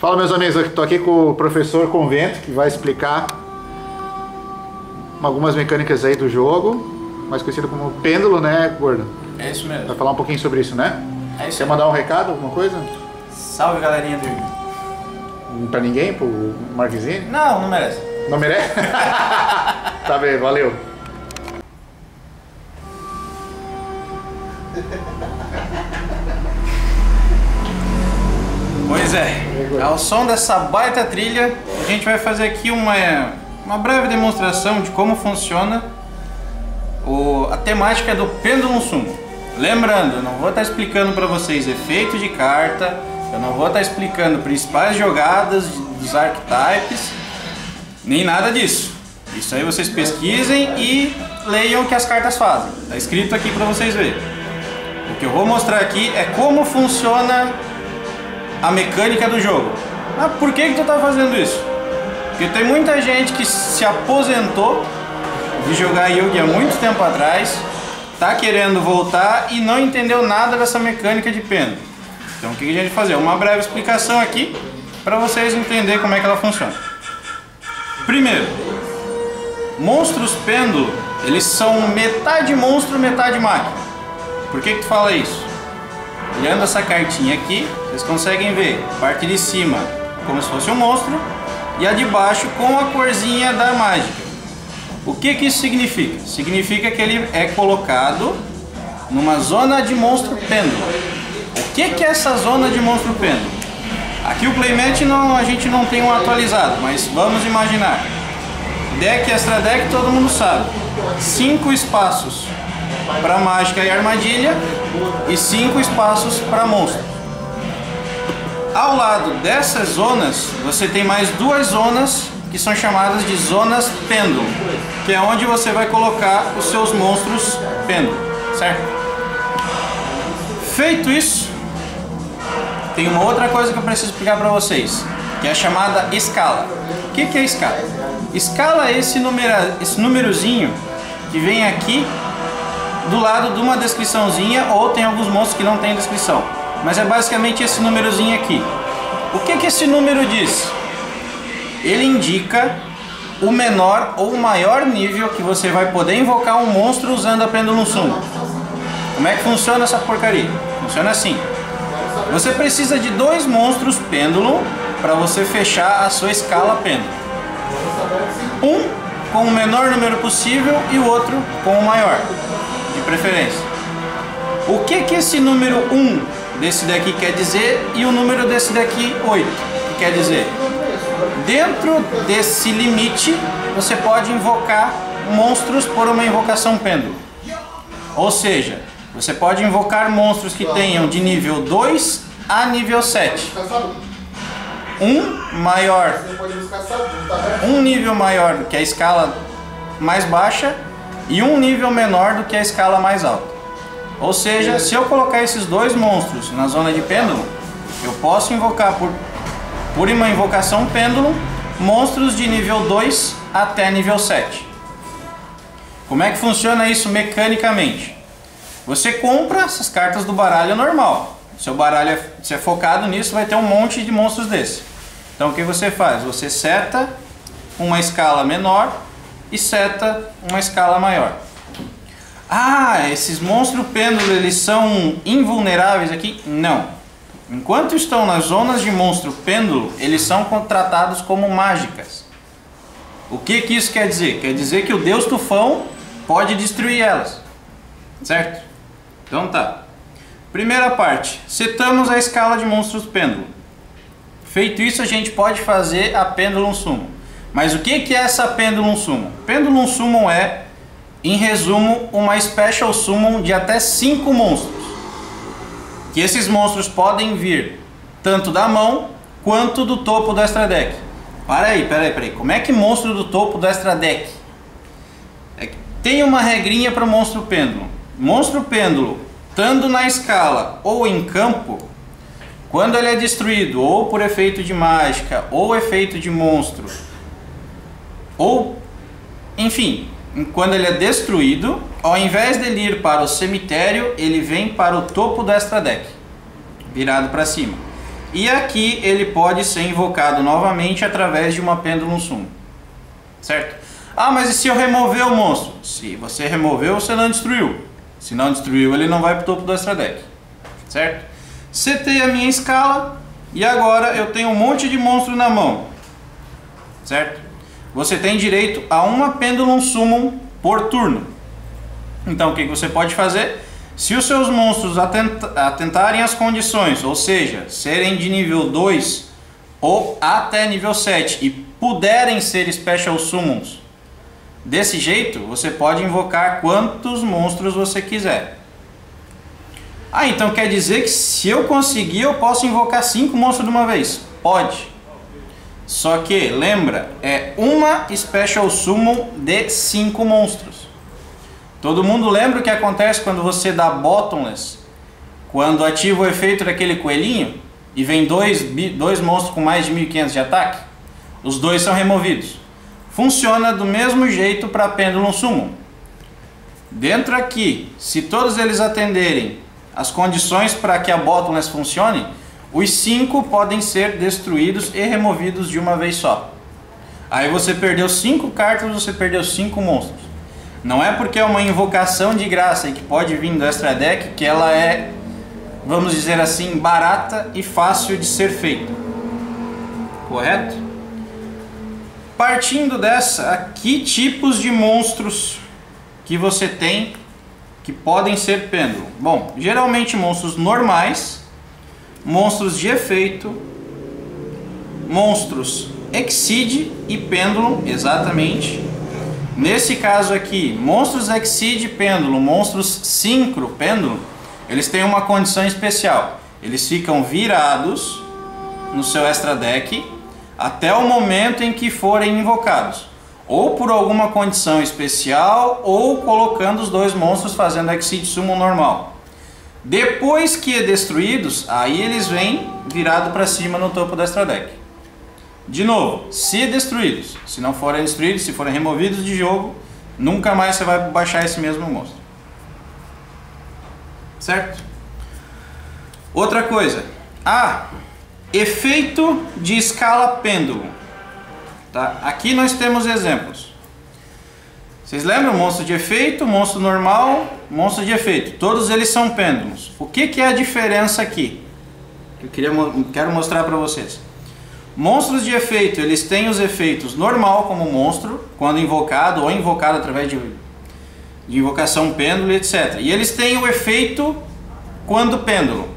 Fala, meus amigos, eu tô aqui com o professor Convento, que vai explicar algumas mecânicas aí do jogo, mais conhecido como pêndulo, né, Gordo? É isso mesmo. Vai falar um pouquinho sobre isso, né? É isso. Quer mandar um recado, alguma coisa? Salve, galerinha do... Pra ninguém? Pro Marquezinho? Não, não merece. Não merece? Tá bem, valeu. Pois é, ao som dessa baita trilha, a gente vai fazer aqui uma breve demonstração de como funciona a temática do pêndulo sumo. Lembrando, eu não vou estar explicando para vocês efeito de carta, eu não vou estar explicando principais jogadas dos archetypes, nem nada disso. Isso aí vocês pesquisem e leiam o que as cartas fazem. Está escrito aqui para vocês verem. O que eu vou mostrar aqui é como funciona a mecânica do jogo. Ah, por que tu tá fazendo isso? Porque tem muita gente que se aposentou de jogar Yu-Gi há muito tempo atrás, tá querendo voltar e não entendeu nada dessa mecânica de pêndulo. Então o que a gente vai fazer? Uma breve explicação aqui para vocês entenderem como é que ela funciona. Primeiro, monstros pêndulo, eles são metade monstro, metade máquina. Por que tu fala isso? Olhando essa cartinha aqui, vocês conseguem ver a parte de cima como se fosse um monstro e a de baixo com a corzinha da mágica. O que isso significa? Significa que ele é colocado numa zona de monstro pêndulo. O que é essa zona de monstro pêndulo? Aqui o playmat a gente não tem um atualizado, mas vamos imaginar. Deck extra deck todo mundo sabe. 5 espaços para mágica e armadilha e 5 espaços para monstro. Ao lado dessas zonas você tem mais 2 zonas que são chamadas de zonas pêndulo, que é onde você vai colocar os seus monstros pêndulo, certo? Feito isso, tem uma outra coisa que eu preciso explicar para vocês, que é a chamada escala. O que é escala? Escala é esse númerozinho que vem aqui do lado de uma descriçãozinha, ou tem alguns monstros que não tem descrição, mas é basicamente esse númerozinho aqui. O que esse número diz? Ele indica o menor ou o maior nível que você vai poder invocar um monstro usando a pêndulo sumo. Como é que funciona essa porcaria? Funciona assim: você precisa de 2 monstros pêndulo para você fechar a sua escala pêndulo. Um com o menor número possível e o outro com o maior, de preferência. O que esse número 1 desse daqui quer dizer e o número desse daqui 8 que quer dizer? Dentro desse limite você pode invocar monstros por uma invocação pêndulo. Ou seja, você pode invocar monstros que tenham de nível 2 a nível 7. Um nível maior do que a escala mais baixa e um nível menor do que a escala mais alta. Ou seja, se eu colocar esses 2 monstros na zona de pêndulo, eu posso invocar por uma invocação pêndulo monstros de nível 2 até nível 7. Como é que funciona isso mecanicamente? Você compra essas cartas do baralho normal. Seu baralho, se é focado nisso, vai ter um monte de monstros desse. Então o que você faz? Você seta uma escala menor e seta uma escala maior. Ah, esses monstros pêndulo, eles são invulneráveis aqui? Não. Enquanto estão nas zonas de monstro pêndulo, eles são tratados como mágicas. O que isso quer dizer? Quer dizer que o Deus Tufão pode destruir elas. Certo? Então tá. Primeira parte, setamos a escala de monstros pêndulo. Feito isso, a gente pode fazer a Pendulum Summon. Mas o que é essa Pendulum Summon? Pendulum Summon é, em resumo, uma Special Summon de até 5 monstros. Que esses monstros podem vir tanto da mão quanto do topo do Extra Deck. Peraí. Como é que monstro do topo do Extra Deck? Tem uma regrinha para o monstro pêndulo. Monstro pêndulo, estando na escala ou em campo, quando ele é destruído ou por efeito de mágica ou efeito de monstro, ou enfim, quando ele é destruído, ao invés dele ir para o cemitério, ele vem para o topo do Extra Deck, virado para cima. E aqui ele pode ser invocado novamente através de uma Pendulum Summon, certo? Ah, mas e se eu remover o monstro? Se você removeu, você não destruiu. Se não destruiu, ele não vai para o topo do Extra Deck, certo? Setei a minha escala e agora eu tenho um monte de monstro na mão, certo? Você tem direito a uma Pendulum Summon por turno. Então o que você pode fazer? Se os seus monstros atentarem às condições, ou seja, serem de nível 2 ou até nível 7 e puderem ser Special Summons, desse jeito você pode invocar quantos monstros você quiser. Ah, então quer dizer que se eu conseguir eu posso invocar 5 monstros de uma vez? Pode. Só que, lembra, é uma Special Summon de 5 monstros. Todo mundo lembra o que acontece quando você dá Bottomless? Quando ativa o efeito daquele coelhinho e vem dois monstros com mais de 1500 de ataque? Os dois são removidos. Funciona do mesmo jeito para Pendulum Summon. Dentro aqui, se todos eles atenderem as condições para que a Bottomless funcione, os 5 podem ser destruídos e removidos de uma vez só. Aí você perdeu 5 cartas, você perdeu 5 monstros. Não é porque é uma invocação de graça e que pode vir do Extra Deck que ela é, vamos dizer assim, barata e fácil de ser feita. Correto? Partindo dessa, que tipos de monstros que você tem que podem ser Pendulum? Bom, geralmente monstros normais, monstros de efeito, monstros Exceed e Pendulum, exatamente. Nesse caso aqui, monstros Exceed Pendulum, monstros Synchro Pendulum, eles têm uma condição especial. Eles ficam virados no seu Extra Deck até o momento em que forem invocados. Ou por alguma condição especial, ou colocando os dois monstros fazendo Exceed Summon normal. Depois que destruídos, aí eles vêm virado para cima no topo do Extra Deck. De novo, se destruídos, se não forem destruídos, se forem removidos de jogo, nunca mais você vai baixar esse mesmo monstro. Certo? Outra coisa. Efeito de escala Pendulum. Tá? Aqui nós temos exemplos. Vocês lembram? Monstro de efeito, monstro normal, monstro de efeito. Todos eles são Pendulums. O que é a diferença aqui? Quero mostrar para vocês. Monstros de efeito, eles têm os efeitos normal como monstro, quando invocado ou invocado através de invocação pêndulo, etc. E eles têm o efeito quando pêndulo,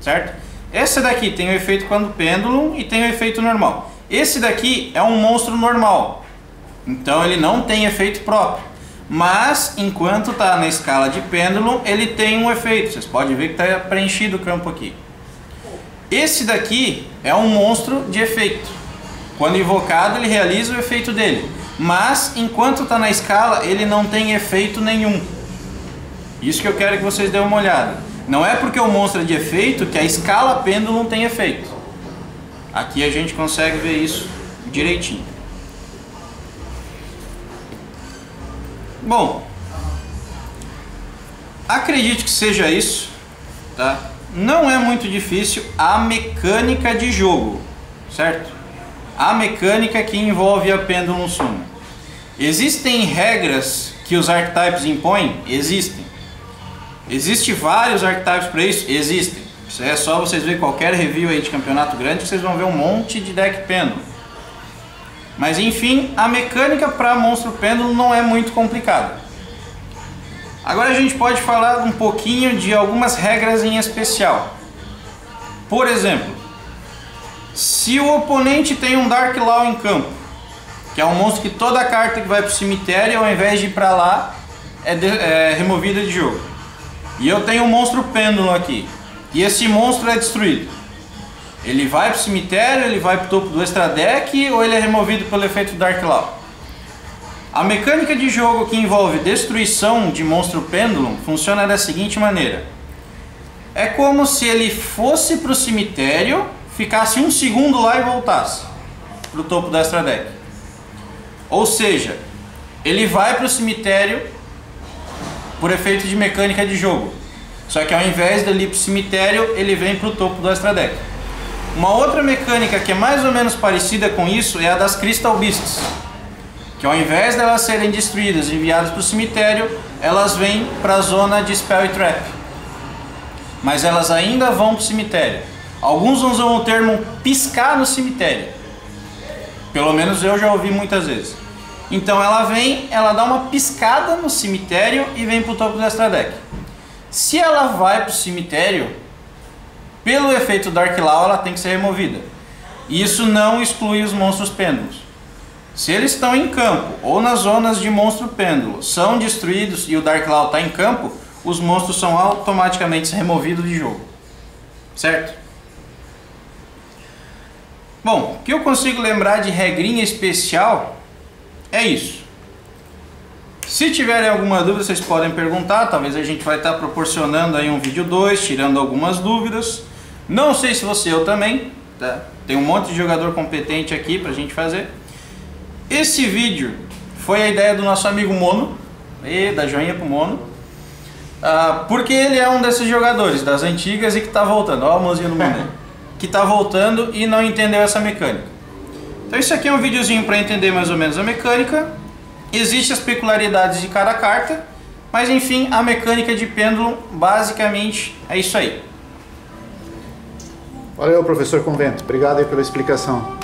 certo? Esse daqui tem o efeito quando pêndulo e tem o efeito normal. Esse daqui é um monstro normal, então ele não tem efeito próprio. Mas enquanto está na escala de pêndulo, ele tem um efeito. Vocês podem ver que está preenchido o campo aqui. Esse daqui é um monstro de efeito. Quando invocado, ele realiza o efeito dele. Mas, enquanto está na escala, ele não tem efeito nenhum. Isso que eu quero que vocês dêem uma olhada. Não é porque o monstro é de efeito que a escala pêndulo não tem efeito. Aqui a gente consegue ver isso direitinho. Bom, acredito que seja isso, tá? Não é muito difícil a mecânica de jogo, certo? A mecânica que envolve a Pendulum Summon. Existem regras que os archetypes impõem? Existem. Existem vários archetypes para isso? Existem. Isso é só vocês verem qualquer review aí de campeonato grande que vocês vão ver um monte de deck Pendulum. Mas enfim, a mecânica para monstro Pendulum não é muito complicada. Agora a gente pode falar um pouquinho de algumas regras em especial. Por exemplo, se o oponente tem um Dark Law em campo, que é um monstro que toda carta que vai para o cemitério, ao invés de ir para lá, é removida de jogo. E eu tenho um monstro Pendulum aqui, e esse monstro é destruído. Ele vai para o cemitério, ele vai para o topo do Extra Deck, ou ele é removido pelo efeito Dark Law? A mecânica de jogo que envolve destruição de monstro Pendulum funciona da seguinte maneira. É como se ele fosse para o cemitério, ficasse um segundo lá e voltasse para o topo do Extra Deck. Ou seja, ele vai para o cemitério por efeito de mecânica de jogo. Só que ao invés de ele ir para o cemitério, ele vem para o topo do Extra Deck. Uma outra mecânica que é mais ou menos parecida com isso é a das Crystal Beasts, que ao invés de elas serem destruídas e enviadas para o cemitério, elas vêm para a zona de Spell e Trap. Mas elas ainda vão para o cemitério. Alguns usam o termo piscar no cemitério. Pelo menos eu já ouvi muitas vezes. Então ela vem, ela dá uma piscada no cemitério e vem para o topo do extra deck. Se ela vai para o cemitério, pelo efeito Dark Law ela tem que ser removida. Isso não exclui os monstros pêndulos. Se eles estão em campo ou nas zonas de monstro pêndulo, são destruídos e o Dark Law está em campo, os monstros são automaticamente removidos de jogo. Certo? Bom, o que eu consigo lembrar de regrinha especial é isso. Se tiverem alguma dúvida, vocês podem perguntar. Talvez a gente vai estar proporcionando aí um vídeo 2, tirando algumas dúvidas. Não sei se você ou também, tá? Tem um monte de jogador competente aqui pra gente fazer. Esse vídeo foi a ideia do nosso amigo Mono, e da joinha pro Mono, porque ele é um desses jogadores das antigas e que tá voltando. Olha a mãozinha do Mono, que tá voltando e não entendeu essa mecânica. Então isso aqui é um videozinho para entender mais ou menos a mecânica. Existem as peculiaridades de cada carta, mas enfim, a mecânica de pêndulo basicamente é isso aí. Valeu, professor Convento. Obrigado aí pela explicação.